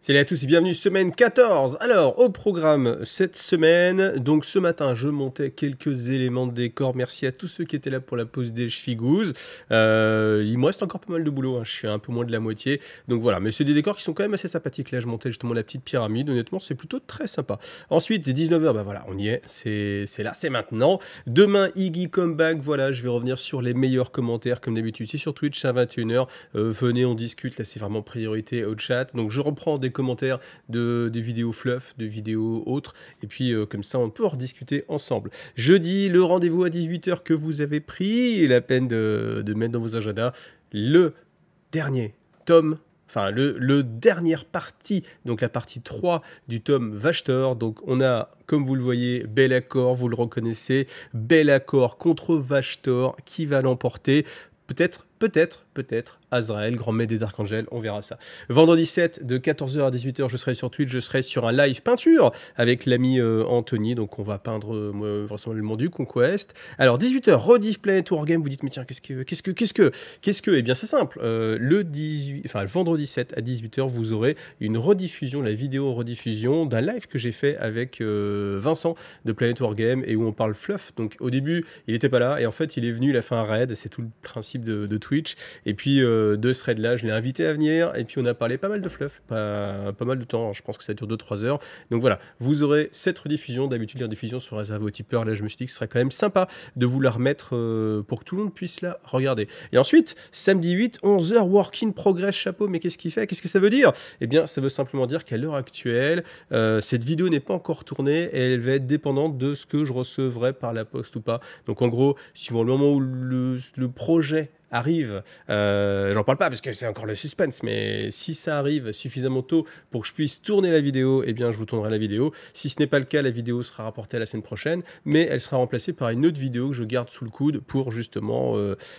Salut à tous et bienvenue semaine 14. Alors, au programme cette semaine, donc ce matin, je montais quelques éléments de décor. Merci à tous ceux qui étaient là pour la pause des chefigouses. Il me reste encore pas mal de boulot, hein. Je suis un peu moins de la moitié. Donc voilà, mais c'est des décors qui sont quand même assez sympathiques. Là, je montais justement la petite pyramide. Honnêtement, c'est plutôt très sympa. Ensuite, 19h, bah voilà, on y est. C'est là, c'est maintenant. Demain, Iggy Comeback. Voilà, je vais revenir sur les meilleurs commentaires comme d'habitude. C'est sur Twitch à 21h. Venez, on discute. Là, c'est vraiment priorité au chat. Donc je reprends des commentaires des vidéos fluff, de vidéos autres, et puis comme ça on peut en rediscuter ensemble. Jeudi, le rendez-vous à 18h que vous avez pris, la peine de mettre dans vos agendas, le dernier tome, enfin le dernière partie, donc la partie 3 du tome Vashtor. Donc on a, comme vous le voyez, Be'lakor, vous le reconnaissez, Be'lakor contre Vashtor, qui va l'emporter? Peut-être Azrael, grand maître des archangels, on verra ça. Vendredi 7, de 14h à 18h, je serai sur Twitch, je serai sur un live peinture avec l'ami Anthony, donc on va peindre vraisemblablement du Conquest. Alors 18h, rediff Planet Wargame, vous dites mais tiens, qu'est-ce que Eh bien c'est simple, le vendredi 7 à 18h, vous aurez une rediffusion, la vidéo rediffusion d'un live que j'ai fait avec Vincent de Planet Wargame et où on parle fluff. Donc au début, il n'était pas là et en fait il est venu, il a fait un raid, c'est tout le principe de Twitch. Et puis de ce raid-là, je l'ai invité à venir, et puis on a parlé pas mal de fluff, pas mal de temps, je pense que ça dure 2-3 heures. Donc voilà, vous aurez cette rediffusion. D'habitude, les rediffusions sont réservées aux tipeurs. Là, je me suis dit que ce serait quand même sympa de vous la remettre pour que tout le monde puisse la regarder. Et ensuite, samedi 8, 11h, Work in Progress, chapeau, mais qu'est-ce qu'il fait? Qu'est-ce que ça veut dire? Eh bien, ça veut simplement dire qu'à l'heure actuelle, cette vidéo n'est pas encore tournée, et elle va être dépendante de ce que je recevrai par la poste ou pas. Donc en gros, suivant le moment où le projet arrive, j'en parle pas parce que c'est encore le suspense, mais si ça arrive suffisamment tôt pour que je puisse tourner la vidéo, eh bien je vous tournerai la vidéo. Si ce n'est pas le cas, la vidéo sera rapportée à la semaine prochaine, mais elle sera remplacée par une autre vidéo que je garde sous le coude pour justement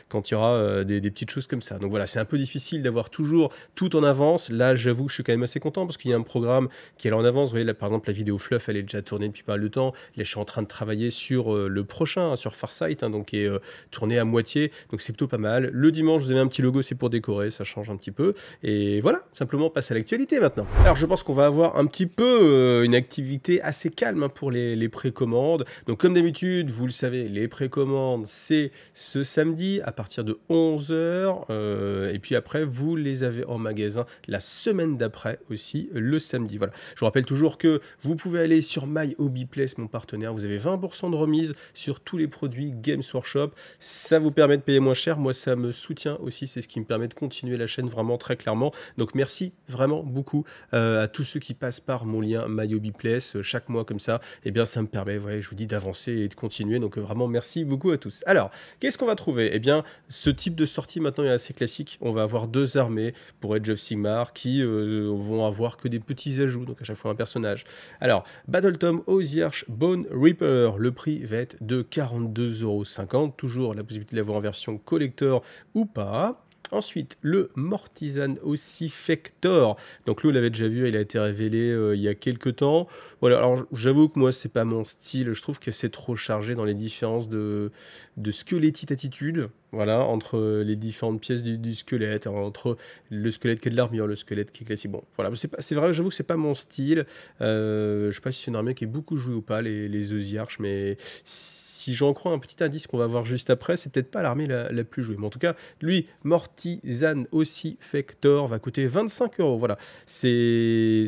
quand il y aura des petites choses comme ça. Donc voilà, c'est un peu difficile d'avoir toujours tout en avance. Là, j'avoue que je suis quand même assez content parce qu'il y a un programme qui est là en avance. Vous voyez, là par exemple, la vidéo fluff, elle est déjà tournée depuis pas mal de temps. Là, je suis en train de travailler sur le prochain, hein, sur Farsight, hein, donc qui est tourné à moitié, donc c'est plutôt pas mal. Le dimanche, vous avez un petit logo, c'est pour décorer, ça change un petit peu. Et voilà, simplement, on passe à l'actualité maintenant. Alors, je pense qu'on va avoir un petit peu une activité assez calme, hein, pour les précommandes. Donc, comme d'habitude, vous le savez, les précommandes, c'est ce samedi à partir de 11h. Et puis après, vous les avez en magasin la semaine d'après aussi, le samedi. Voilà. Je vous rappelle toujours que vous pouvez aller sur My Hobby Place, mon partenaire. Vous avez 20% de remise sur tous les produits Games Workshop. Ça vous permet de payer moins cher. Moi, ça me soutient aussi. C'est ce qui me permet de continuer la chaîne vraiment très clairement. Donc, merci vraiment beaucoup à tous ceux qui passent par mon lien My Hobby Place chaque mois comme ça. Eh bien, ça me permet, ouais, je vous dis, d'avancer et de continuer. Donc, vraiment, merci beaucoup à tous. Alors, qu'est-ce qu'on va trouver? Eh bien, ce type de sortie maintenant est assez classique. On va avoir deux armées pour Age of Sigmar qui vont avoir que des petits ajouts. Donc, à chaque fois, un personnage. Alors, Battle Tome Oziarch Bone Reaper. Le prix va être de 42,50 €. Toujours la possibilité de l'avoir en version collector ou pas. Ensuite, le Mortisan Ossifector. Donc lui, on l'avait déjà vu, il a été révélé il y a quelques temps. Voilà, alors j'avoue que moi, c'est pas mon style. Je trouve que c'est trop chargé dans les différences de squelettique attitude. Voilà, entre les différentes pièces du squelette, entre le squelette qui est de l'armure, le squelette qui est classique. Bon, voilà, c'est vrai, j'avoue que c'est pas mon style. Je sais pas si c'est une armée qui est beaucoup jouée ou pas, les Oziarches, mais si j'en crois un petit indice qu'on va voir juste après, c'est peut-être pas l'armée la plus jouée. Mais en tout cas, lui, Mortisan Ossifector, va coûter 25 €. Voilà, c'est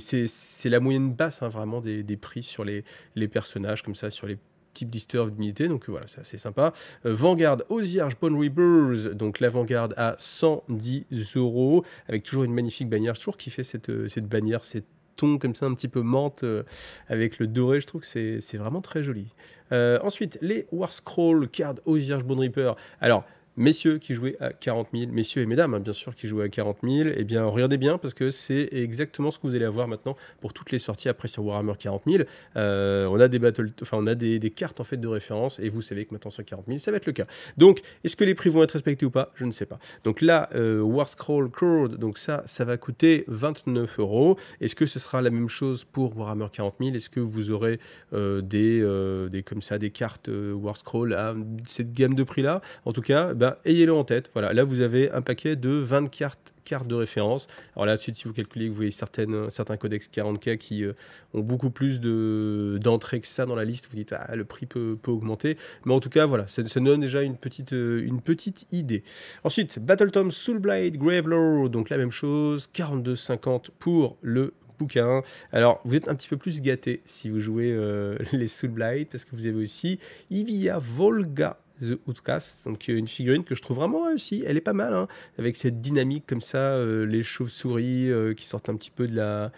la moyenne basse, hein, vraiment des prix sur les personnages, comme ça, sur les type d'histoire d'unité, donc voilà, c'est assez sympa. Vanguard Oziarch Bone Reapers, donc la Vanguard à 110 €, avec toujours une magnifique bannière. Je trouve qu'il fait cette bannière, ces tons comme ça un petit peu menthe avec le doré, je trouve que c'est vraiment très joli. Ensuite, les War Scroll Card Oziarch Bone Reaper. Alors, messieurs qui jouaient à 40 000, messieurs et mesdames, hein, bien sûr, qui jouaient à 40 000, eh bien, regardez bien, parce que c'est exactement ce que vous allez avoir maintenant pour toutes les sorties après sur Warhammer 40 000. On a des cartes, en fait, de référence, et vous savez que maintenant sur 40 000, ça va être le cas. Donc, est-ce que les prix vont être respectés ou pas? Je ne sais pas. Donc là, War Scroll Crowd, donc ça va coûter 29 €. Est-ce que ce sera la même chose pour Warhammer 40 000? Est-ce que vous aurez des cartes War Scroll à cette gamme de prix-là? En tout cas, ben, ayez-le en tête. Voilà, là, vous avez un paquet de 20 cartes de référence. Alors là, ensuite, si vous calculez, vous voyez certains codex 40K qui ont beaucoup plus d'entrées que ça dans la liste. Vous dites, ah, le prix peut augmenter. Mais en tout cas, voilà, ça donne déjà une petite idée. Ensuite, Battle Tome Soulblight Gravelord. Donc la même chose, 42,50 pour le bouquin. Alors, vous êtes un petit peu plus gâté si vous jouez les Soulblight, parce que vous avez aussi Ivia Volga The Outcast, donc une figurine que je trouve vraiment réussie, elle est pas mal, hein, avec cette dynamique comme ça, les chauves-souris qui sortent un petit peu de la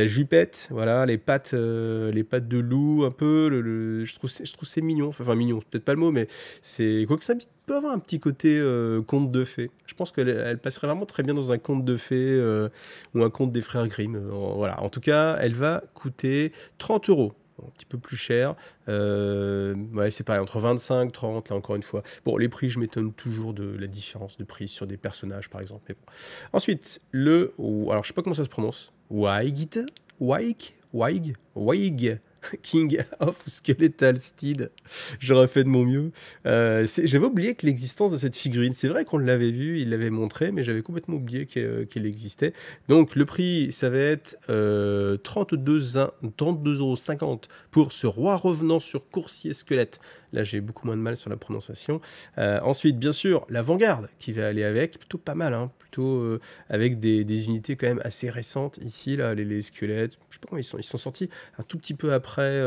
jupette, voilà, les pattes de loup un peu, je trouve c'est mignon, enfin mignon, c'est peut-être pas le mot, mais c'est quoi que ça peut avoir un petit côté conte de fées. Je pense qu'elle passerait vraiment très bien dans un conte de fées ou un conte des frères Grimm, voilà. En tout cas, elle va coûter 30 €. Un petit peu plus cher, ouais, c'est pareil, entre 25 30, là encore une fois. Bon, les prix, je m'étonne toujours de la différence de prix sur des personnages, par exemple. Mais bon. Ensuite, alors je sais pas comment ça se prononce, Waig, King of Skeletal Steed. J'aurais fait de mon mieux. J'avais oublié que l'existence de cette figurine, c'est vrai qu'on l'avait vu, il l'avait montré, mais j'avais complètement oublié qu'elle existait. Donc le prix, ça va être 32,50 € pour ce roi revenant sur coursier squelette. Là, j'ai beaucoup moins de mal sur la prononciation. Ensuite, bien sûr, la Vanguard qui va aller avec, plutôt pas mal, hein, plutôt avec des unités quand même assez récentes ici, là, les squelettes. Je sais pas comment ils sont sortis un tout petit peu après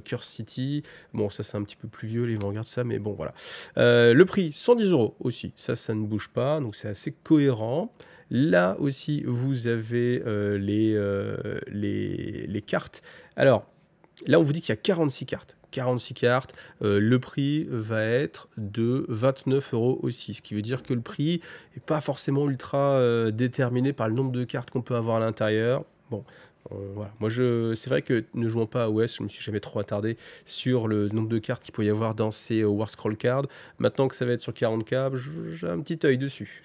Curse City. Bon, ça c'est un petit peu plus vieux, les Vanguard, ça, mais bon, voilà. Le prix, 110 € aussi. Ça ne bouge pas, donc c'est assez cohérent. Là aussi, vous avez les cartes. Alors, là, on vous dit qu'il y a 46 cartes. 46 cartes, le prix va être de 29 € aussi, ce qui veut dire que le prix n'est pas forcément ultra déterminé par le nombre de cartes qu'on peut avoir à l'intérieur. Bon, voilà. Moi, c'est vrai que ne jouant pas à OS, je ne me suis jamais trop attardé sur le nombre de cartes qu'il peut y avoir dans ces War Scroll Cards. Maintenant que ça va être sur 40K, j'ai un petit œil dessus.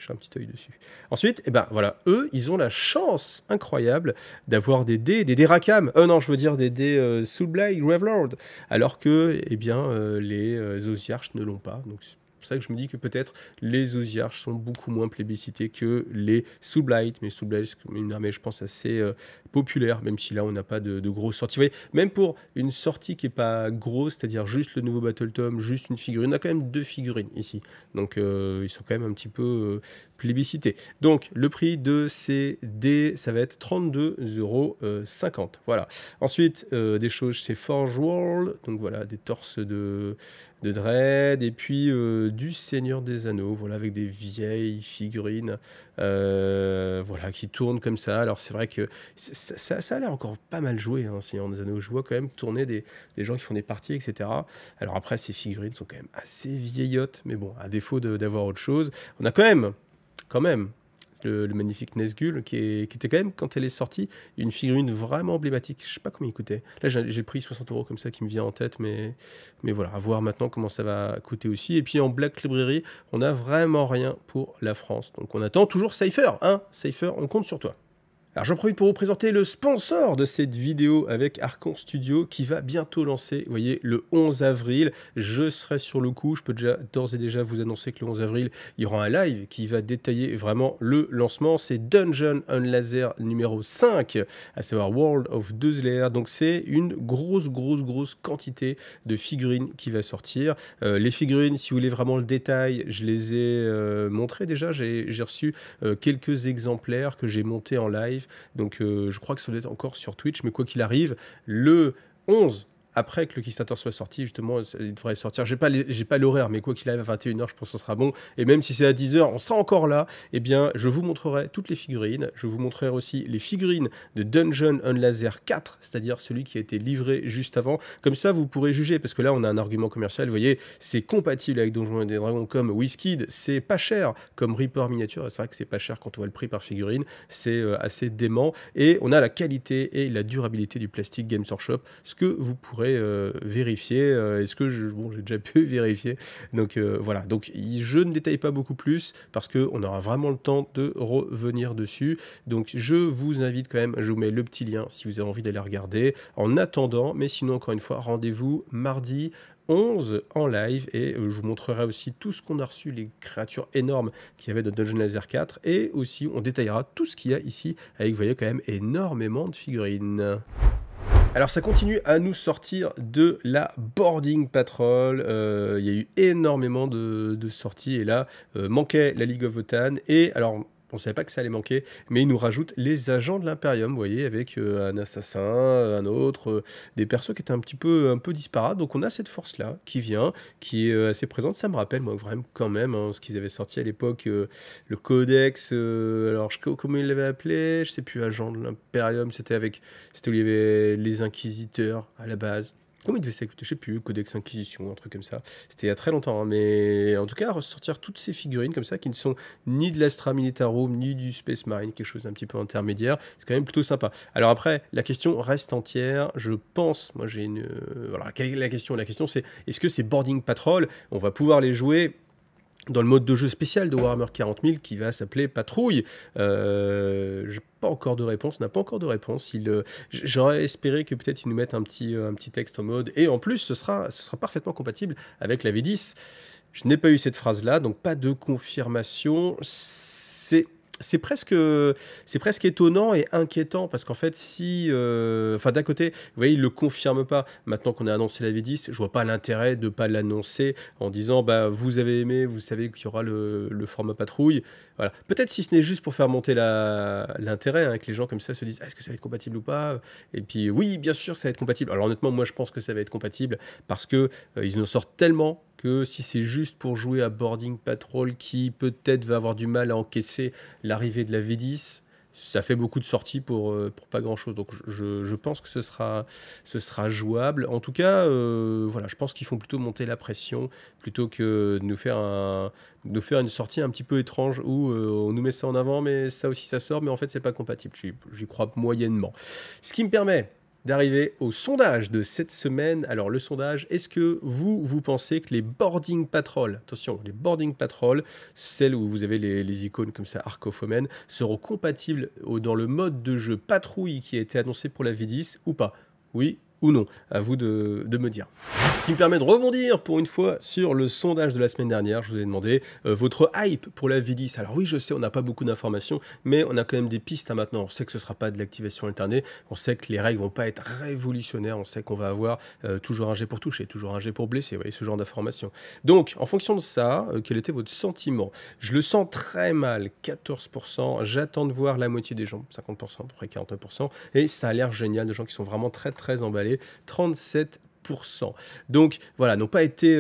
Ensuite, eh ben, voilà, eux, ils ont la chance incroyable d'avoir des dés Rakam. Non, je veux dire des dés Soulblight Gravelord. Alors que, eh bien, les Osiarches ne l'ont pas. Donc, c'est pour ça que je me dis que peut-être les Osiarches sont beaucoup moins plébiscités que les Soulblight. Mais Soulblight, c'est une armée, je pense, assez populaire, même si là, on n'a pas de grosses sorties. Vous voyez, même pour une sortie qui n'est pas grosse, c'est-à-dire juste le nouveau Battle Tome, juste une figurine, on a quand même 2 figurines ici. Donc, ils sont quand même un petit peu plébiscités. Donc, le prix de ces dés, ça va être 32,50 €. Voilà. Ensuite, des choses chez Forge World. Donc, voilà, des torses de Dread, et puis du Seigneur des Anneaux, voilà, avec des vieilles figurines voilà, qui tournent comme ça. Alors c'est vrai que ça a l'air encore pas mal joué, hein, Seigneur des Anneaux. Je vois quand même tourner des gens qui font des parties, etc. Alors après, ces figurines sont quand même assez vieillottes, mais bon, à défaut d'avoir autre chose, on a quand même le magnifique Nazgûl qui était quand même, quand elle est sortie, une figurine vraiment emblématique. Je sais pas combien il coûtait. Là, j'ai pris 60 € comme ça qui me vient en tête, mais voilà, à voir maintenant comment ça va coûter aussi. Et puis en Black Library, on n'a vraiment rien pour la France. Donc on attend toujours Cypher, hein. Cypher, on compte sur toi. Alors j'en profite pour vous présenter le sponsor de cette vidéo avec Archon Studio qui va bientôt lancer, vous voyez, le 11 avril. Je serai sur le coup, je peux d'ores et déjà vous annoncer que le 11 avril, il y aura un live qui va détailler vraiment le lancement. C'est Dungeon on Laser numéro 5, à savoir World of the Slayer. Donc c'est une grosse quantité de figurines qui va sortir. Les figurines, si vous voulez vraiment le détail, je les ai montrées déjà. J'ai reçu quelques exemplaires que j'ai montés en live. Donc je crois que ça doit être encore sur Twitch, mais quoi qu'il arrive, le 11, après que le Kickstarter soit sorti, justement, il devrait sortir. J'ai pas l'horaire, mais quoi qu'il arrive, à 21 h, je pense que ce sera bon. Et même si c'est à 10 h, on sera encore là. Eh bien, je vous montrerai toutes les figurines. Je vous montrerai aussi les figurines de Dungeon on Laser 4, c'est-à-dire celui qui a été livré juste avant. Comme ça, vous pourrez juger, parce que là, on a un argument commercial. Vous voyez, c'est compatible avec Donjons et Dragons comme Wizkid. C'est pas cher comme Reaper miniature. C'est vrai que c'est pas cher quand on voit le prix par figurine. C'est assez dément. Et on a la qualité et la durabilité du plastique Games Workshop, ce que vous pourrez vérifier. Est-ce que j'ai déjà pu vérifier. Donc voilà, donc je ne détaille pas beaucoup plus parce qu'on aura vraiment le temps de revenir dessus. Donc je vous invite quand même, je vous mets le petit lien si vous avez envie d'aller regarder en attendant. Mais sinon, encore une fois, rendez-vous mardi 11 en live et je vous montrerai aussi tout ce qu'on a reçu, les créatures énormes qu'il y avait dans Dungeon Laser 4 et aussi on détaillera tout ce qu'il y a ici avec, vous voyez, quand même énormément de figurines. Alors ça continue à nous sortir de la Boarding Patrol, il y a eu énormément de sorties et là manquait la League of Votan et alors on ne savait pas que ça allait manquer, mais ils nous rajoutent les agents de l'Imperium, vous voyez, avec un assassin, un autre, des persos qui étaient un peu disparates. Donc on a cette force-là qui vient, qui est assez présente. Ça me rappelle, moi, vraiment, quand même, hein, ce qu'ils avaient sorti à l'époque, le Codex, alors comment ils l'avaient appelé, je sais plus, agent de l'Imperium, c'était où il y avait les Inquisiteurs à la base. Comment il devait s'écouter, je sais plus, Codex Inquisition, un truc comme ça. C'était il y a très longtemps, hein, mais en tout cas, ressortir toutes ces figurines comme ça, qui ne sont ni de l'Astra Militarum, ni du Space Marine, quelque chose d'un petit peu intermédiaire, c'est quand même plutôt sympa. Alors après, la question reste entière, je pense, moi j'ai une... voilà, la question c'est, est-ce que ces Boarding Patrol, on va pouvoir les jouer dans le mode de jeu spécial de Warhammer 40 000 qui va s'appeler Patrouille? J'ai pas encore de réponse, n'a pas encore de réponse. J'aurais espéré que peut-être ils nous mettent un petit texte en mode, et en plus ce sera parfaitement compatible avec la V10. Je n'ai pas eu cette phrase-là, donc pas de confirmation. C'est presque étonnant et inquiétant parce qu'en fait, si, enfin d'un côté, vous voyez, il le confirme pas. Maintenant qu'on a annoncé la V10, je vois pas l'intérêt de pas l'annoncer en disant, bah vous avez aimé, vous savez qu'il y aura le format patrouille. Voilà. Peut-être si ce n'est juste pour faire monter l'intérêt, hein, que les gens comme ça se disent, est-ce que ça va être compatible ou pas? Et puis oui, bien sûr, ça va être compatible. Alors honnêtement, moi je pense que ça va être compatible parce que ils nous sortent tellement que si c'est juste pour jouer à Boarding Patrol qui peut-être va avoir du mal à encaisser l'arrivée de la V10, ça fait beaucoup de sorties pour pas grand-chose. Donc je pense que ce sera jouable. En tout cas, voilà, je pense qu'ils font plutôt monter la pression plutôt que de nous faire une sortie un petit peu étrange où on nous met ça en avant, mais ça aussi ça sort, mais en fait c'est pas compatible. J'y crois moyennement. Ce qui me permet d'arriver au sondage de cette semaine. Alors le sondage, est-ce que vous pensez que les Boarding Patrol, attention, les Boarding Patrol, celles où vous avez les icônes comme ça, arcophomènes, seront compatibles dans le mode de jeu patrouille qui a été annoncé pour la V10 ou pas? Oui ou non? À vous de me dire. Ce qui me permet de rebondir pour une fois sur le sondage de la semaine dernière. Je vous ai demandé votre hype pour la V10. Alors oui, je sais, on n'a pas beaucoup d'informations, mais on a quand même des pistes hein, maintenant. On sait que ce ne sera pas de l'activation alternée. On sait que les règles vont pas être révolutionnaires. On sait qu'on va avoir toujours un jet pour toucher, toujours un jet pour blesser. Vous voyez, ce genre d'informations. Donc, en fonction de ça, quel était votre sentiment? Je le sens très mal, 14%. J'attends de voir la moitié des gens, 50%, à peu près 49%. Et ça a l'air génial, de gens qui sont vraiment très très emballés. 37%. Donc voilà, n'ont pas été...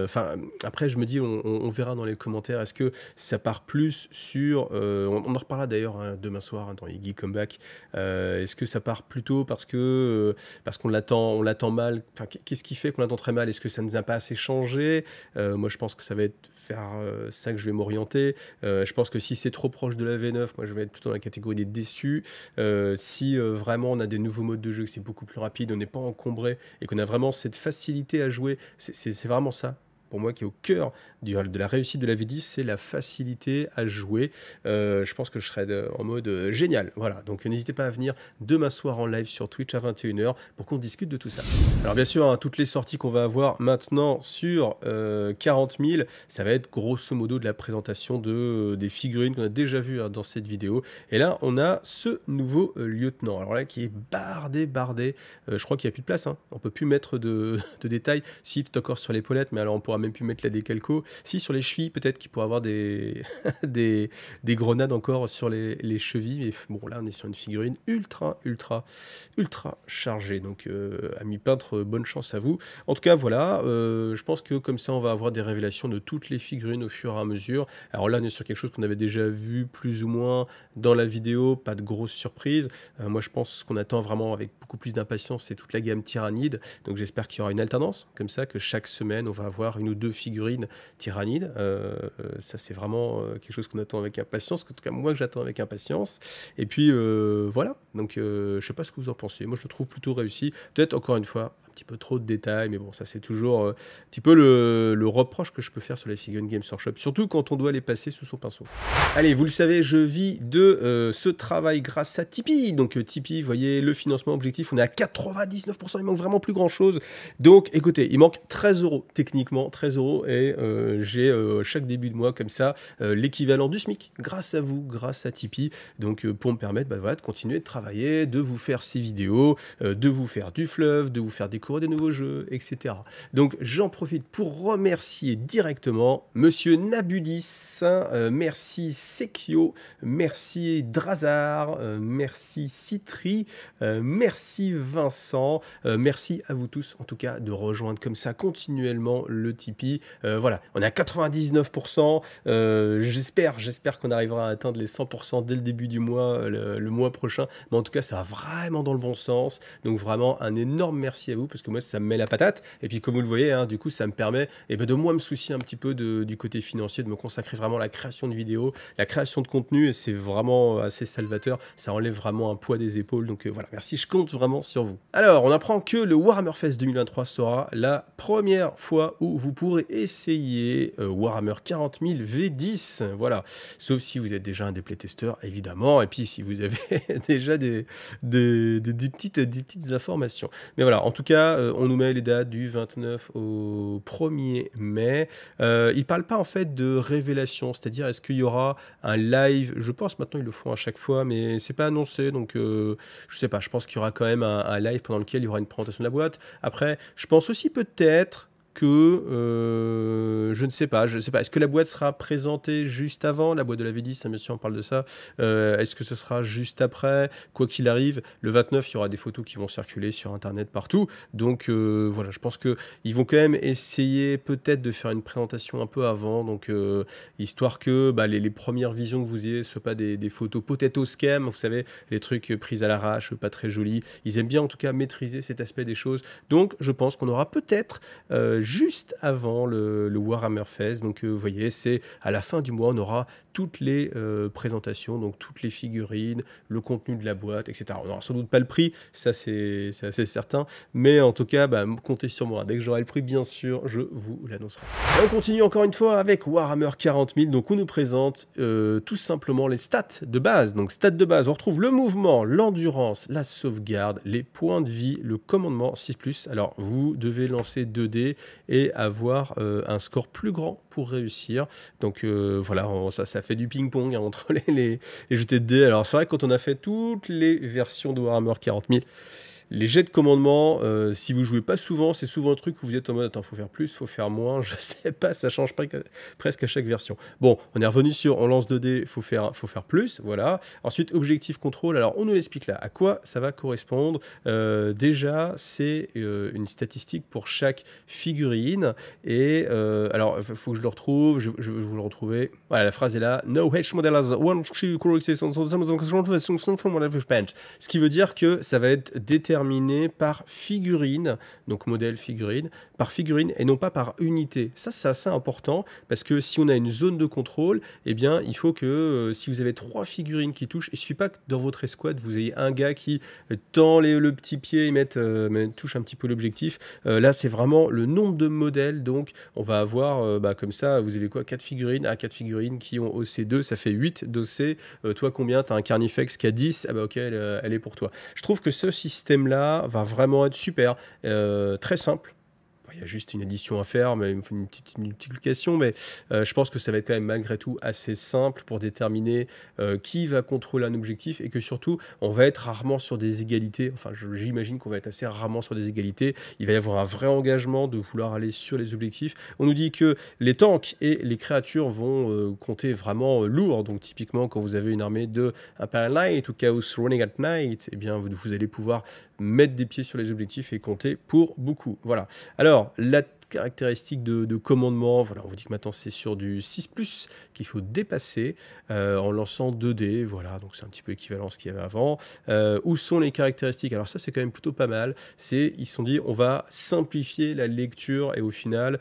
Enfin, après je me dis, on verra dans les commentaires, est-ce que ça part plus sur... on en reparlera d'ailleurs hein, demain soir hein, dans les Geek Comeback. Est-ce que ça part plutôt parce qu'on l'attend mal? Enfin, qu'est-ce qui fait qu'on l'attend très mal? Est-ce que ça ne nous a pas assez changé? Moi je pense que ça va être vers ça que je vais m'orienter. Je pense que si c'est trop proche de la V9, moi je vais être plutôt dans la catégorie des déçus. Si vraiment on a des nouveaux modes de jeu, que c'est beaucoup plus rapide, on n'est pas encombré et qu'on a vraiment cette facilité à jouer, c'est vraiment ça pour moi qui est au cœur de la réussite de la V10, c'est la facilité à jouer. Je pense que je serai en mode génial. Voilà, donc n'hésitez pas à venir demain soir en live sur Twitch à 21 h pour qu'on discute de tout ça. Alors bien sûr, hein, toutes les sorties qu'on va avoir maintenant sur 40 000, ça va être grosso modo de la présentation des figurines qu'on a déjà vues hein, dans cette vidéo. Et là, on a ce nouveau lieutenant. Alors là, qui est bardé. Je crois qu'il n'y a plus de place. Hein. On ne peut plus mettre de détails. Si, tout encore sur l'épaulette, mais alors on pourra même plus mettre la décalco. Si, sur les chevilles, peut-être qu'il pourrait avoir des grenades encore sur les chevilles. Mais bon, là, on est sur une figurine ultra chargée. Donc, ami peintre, bonne chance à vous. En tout cas, voilà. Je pense que comme ça, on va avoir des révélations de toutes les figurines au fur et à mesure. Alors là, on est sur quelque chose qu'on avait déjà vu plus ou moins dans la vidéo. Pas de grosses surprises. Moi, je pense qu'on attend vraiment avec beaucoup plus d'impatience, c'est toute la gamme Tyrannide. Donc, j'espère qu'il y aura une alternance. Comme ça, que chaque semaine, on va avoir une ou ou deux figurines tyrannides. Ça, c'est vraiment quelque chose qu'on attend avec impatience, en tout cas moi que j'attends avec impatience. Et puis voilà, donc je sais pas ce que vous en pensez. Moi, je le trouve plutôt réussi. Peut-être, encore une fois, un petit peu trop de détails, mais bon, ça c'est toujours un petit peu le reproche que je peux faire sur les Figurine Games Workshop, surtout quand on doit les passer sous son pinceau. Allez, vous le savez, je vis de ce travail grâce à Tipeee. Donc Tipeee, vous voyez, le financement objectif, on est à 99%, il manque vraiment plus grand-chose. Donc écoutez, il manque 13 euros, techniquement 13 euros, et j'ai chaque début de mois comme ça l'équivalent du SMIC, grâce à vous, grâce à Tipeee. Donc pour me permettre voilà, de continuer de travailler, de vous faire ces vidéos, de vous faire du fluff, de vous faire découvrir des nouveaux jeux, etc. Donc j'en profite pour remercier directement Monsieur Nabudis, merci Sekio, merci Drazar, merci Citri, merci Vincent, merci à vous tous en tout cas de rejoindre comme ça continuellement le Tipeee. Voilà, on est à 99%, j'espère qu'on arrivera à atteindre les 100% dès le début du mois, le mois prochain, mais en tout cas ça va vraiment dans le bon sens, donc vraiment un énorme merci à vous, parce que moi ça me met la patate, et puis comme vous le voyez, hein, du coup ça me permet de moins me soucier un petit peu du côté financier, de me consacrer vraiment à la création de vidéos, la création de contenu, et c'est vraiment assez salvateur, ça enlève vraiment un poids des épaules, donc voilà, merci, je compte vraiment sur vous. Alors, on apprend que le Warhammer Fest 2023 sera la première fois où vous pourrez essayer Warhammer 40 000 V10, voilà, sauf si vous êtes déjà un des playtesters, évidemment, et puis si vous avez déjà des petites informations. Mais voilà, en tout cas, on nous met les dates du 29 au 1er mai. Il parle pas en fait de révélation, c'est-à-dire est-ce qu'il y aura un live, je pense maintenant ils le font à chaque fois, mais c'est pas annoncé, donc je sais pas, je pense qu'il y aura quand même un live pendant lequel il y aura une présentation de la boîte. Après, je pense aussi peut-être que je ne sais pas, est-ce que la boîte sera présentée juste avant, la boîte de la V10, hein, bien sûr on parle de ça, est-ce que ce sera juste après, quoi qu'il arrive, le 29 il y aura des photos qui vont circuler sur internet partout, donc voilà, je pense qu'ils vont quand même essayer peut-être de faire une présentation un peu avant, donc histoire que les premières visions que vous ayez ne soient pas des photos potato scam, vous savez, les trucs pris à l'arrache, pas très jolis, ils aiment bien en tout cas maîtriser cet aspect des choses, donc je pense qu'on aura peut-être juste avant le Warhammer Fest, donc vous voyez, c'est à la fin du mois, on aura toutes les présentations, donc toutes les figurines, le contenu de la boîte, etc. On n'aura sans doute pas le prix, ça c'est assez certain, mais en tout cas, comptez sur moi, dès que j'aurai le prix, bien sûr, je vous l'annoncerai. On continue encore une fois avec Warhammer 40 000, donc on nous présente tout simplement les stats de base, donc stats de base, on retrouve le mouvement, l'endurance, la sauvegarde, les points de vie, le commandement 6+, alors vous devez lancer 2 dés, et avoir un score plus grand pour réussir. Donc voilà, ça fait du ping-pong entre les jetés de dés. Alors c'est vrai que quand on a fait toutes les versions de Warhammer 40 000, les jets de commandement, si vous jouez pas souvent, c'est souvent un truc où vous êtes en mode attends, faut faire plus, faut faire moins, je sais pas, ça change presque à chaque version. Bon, on est revenu sur on lance 2 dés, faut faire plus, voilà. Ensuite, objectif contrôle, alors on nous l'explique là, à quoi ça va correspondre. Déjà, c'est une statistique pour chaque figurine, et alors il faut que je le retrouve, je vais vous le retrouver. Voilà, la phrase est là, no hedge model has one ce qui veut dire que ça va être déterminé par figurine, donc modèle figurine, par figurine et non pas par unité. Ça, c'est assez important parce que si on a une zone de contrôle, eh bien, il faut que si vous avez 3 figurines qui touchent, il ne suffit pas que dans votre escouade, vous ayez un gars qui tend le petit pied et touche un petit peu l'objectif. Là, c'est vraiment le nombre de modèles, donc on va avoir comme ça, vous avez quoi, 4 figurines, 4 figurines qui ont OC2, ça fait 8 d'OC. Toi, combien? Tu as un Carnifex qui a 10, ok, elle est pour toi. Je trouve que ce système-là va vraiment être super, très simple. Il y a juste une addition à faire, mais une petite multiplication, mais je pense que ça va être quand même malgré tout assez simple pour déterminer qui va contrôler un objectif, et que surtout, on va être rarement sur des égalités, enfin j'imagine qu'on va être assez rarement sur des égalités, il va y avoir un vrai engagement de vouloir aller sur les objectifs. On nous dit que les tanks et les créatures vont compter vraiment lourd, donc typiquement quand vous avez une armée de Imperial Knight ou Chaos Running at Night, eh bien vous allez pouvoir mettre des pieds sur les objectifs et compter pour beaucoup. Voilà. Alors, Alors, la caractéristique de commandement, voilà, on vous dit que maintenant c'est sur du 6+, qu'il faut dépasser en lançant 2 dés, voilà, donc c'est un petit peu équivalent à ce qu'il y avait avant. Où sont les caractéristiques? Alors ça c'est quand même plutôt pas mal, ils se sont dit on va simplifier la lecture et au final,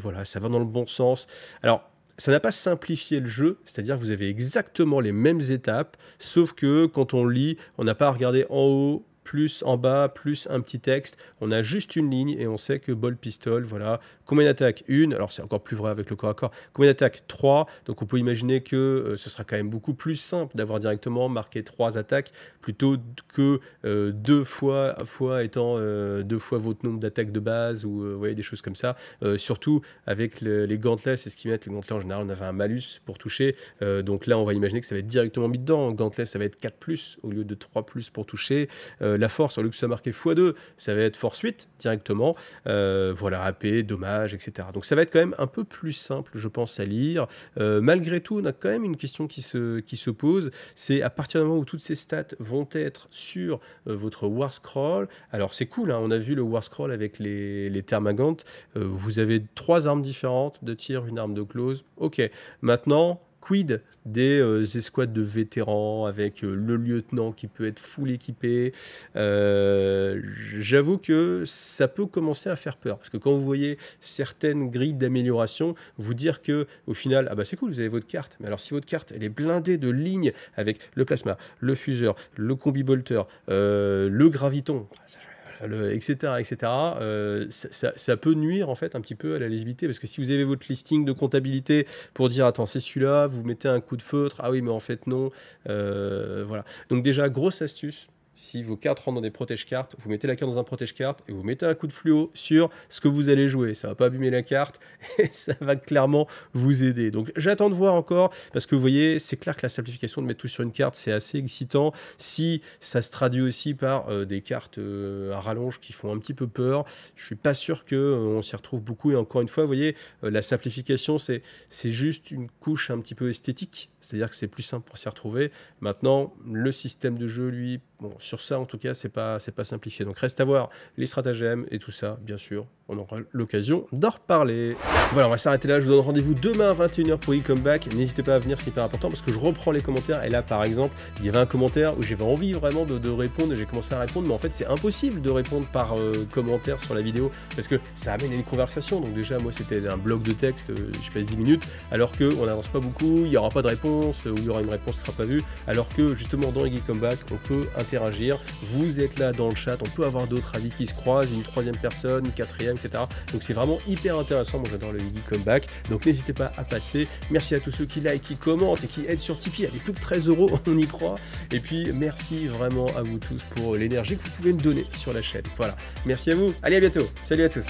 voilà, ça va dans le bon sens. Alors, ça n'a pas simplifié le jeu, c'est-à-dire que vous avez exactement les mêmes étapes, sauf que quand on lit, on n'a pas à regarder en haut, plus en bas, plus un petit texte. On a juste une ligne et on sait que ball pistol, voilà. Combien d'attaques? 1. Alors c'est encore plus vrai avec le corps à corps. Combien d'attaques? 3. Donc on peut imaginer que ce sera quand même beaucoup plus simple d'avoir directement marqué 3 attaques plutôt que 2 fois étant 2 fois votre nombre d'attaques de base ou vous voyez, des choses comme ça. Surtout avec les gantelets, c'est ce qu'ils mettent. Les gantelets en général, on avait un malus pour toucher. Donc là, on va imaginer que ça va être directement mis dedans. Gantelet, ça va être 4+ au lieu de 3+ pour toucher. La force, au lieu que ça marqué x2, ça va être force 8 directement. Voilà, AP, dommage, etc. Donc ça va être quand même un peu plus simple, je pense, à lire. Malgré tout, on a quand même une question qui se pose. C'est à partir du moment où toutes ces stats vont être sur votre War Scroll. Alors c'est cool, hein, on a vu le War Scroll avec les Termagants. Vous avez 3 armes différentes, de tir, une arme de close. Ok, maintenant... Quid des escouades de vétérans avec le lieutenant qui peut être full équipé. J'avoue que ça peut commencer à faire peur parce que quand vous voyez certaines grilles d'amélioration, vous dire que au final, ah bah c'est cool, vous avez votre carte. Mais alors si votre carte elle est blindée de lignes avec le plasma, le fuseur, le combi-bolter, le graviton, etc. Ça peut nuire en fait un petit peu à la lisibilité parce que si vous avez votre listing de comptabilité pour dire attends c'est celui-là, vous mettez un coup de feutre, ah oui mais en fait non, voilà. Donc déjà grosse astuce. Si vos cartes rentrent dans des protège-cartes, vous mettez la carte dans un protège-carte et vous mettez un coup de fluo sur ce que vous allez jouer. Ça ne va pas abîmer la carte et ça va clairement vous aider. Donc j'attends de voir encore parce que vous voyez, c'est clair que la simplification de mettre tout sur une carte, c'est assez excitant. Si ça se traduit aussi par des cartes à rallonge qui font un petit peu peur, je ne suis pas sûr qu'on s'y retrouve beaucoup. Et encore une fois, vous voyez, la simplification, c'est juste une couche un petit peu esthétique. C'est-à-dire que c'est plus simple pour s'y retrouver. Maintenant, le système de jeu, lui, bon, sur ça, en tout cas, c'est pas simplifié. Donc, reste à voir les stratagèmes et tout ça, bien sûr. On aura l'occasion d'en reparler. Voilà, on va s'arrêter là. Je vous donne rendez-vous demain à 21h pour e-comeback. N'hésitez pas à venir, c'est hyper important parce que je reprends les commentaires. Et là, par exemple, il y avait un commentaire où j'avais envie vraiment de répondre et j'ai commencé à répondre. Mais en fait, c'est impossible de répondre par commentaire sur la vidéo parce que ça amène à une conversation. Donc, déjà, moi, c'était un bloc de texte, je passe 10 minutes, alors qu'on n'avance pas beaucoup, il n'y aura pas de réponse ou il y aura une réponse qui ne sera pas vue. Alors que, justement, dans e-comeback, on peut interagir. Vous êtes là dans le chat, on peut avoir d'autres avis qui se croisent, une troisième personne, une quatrième, etc. Donc c'est vraiment hyper intéressant, moi j'adore le e-comeback, donc n'hésitez pas à passer. Merci à tous ceux qui like, qui commentent et qui aident sur Tipeee, avec plus de 13 €, on y croit. Et puis merci vraiment à vous tous pour l'énergie que vous pouvez me donner sur la chaîne. Voilà, merci à vous, allez à bientôt, salut à tous.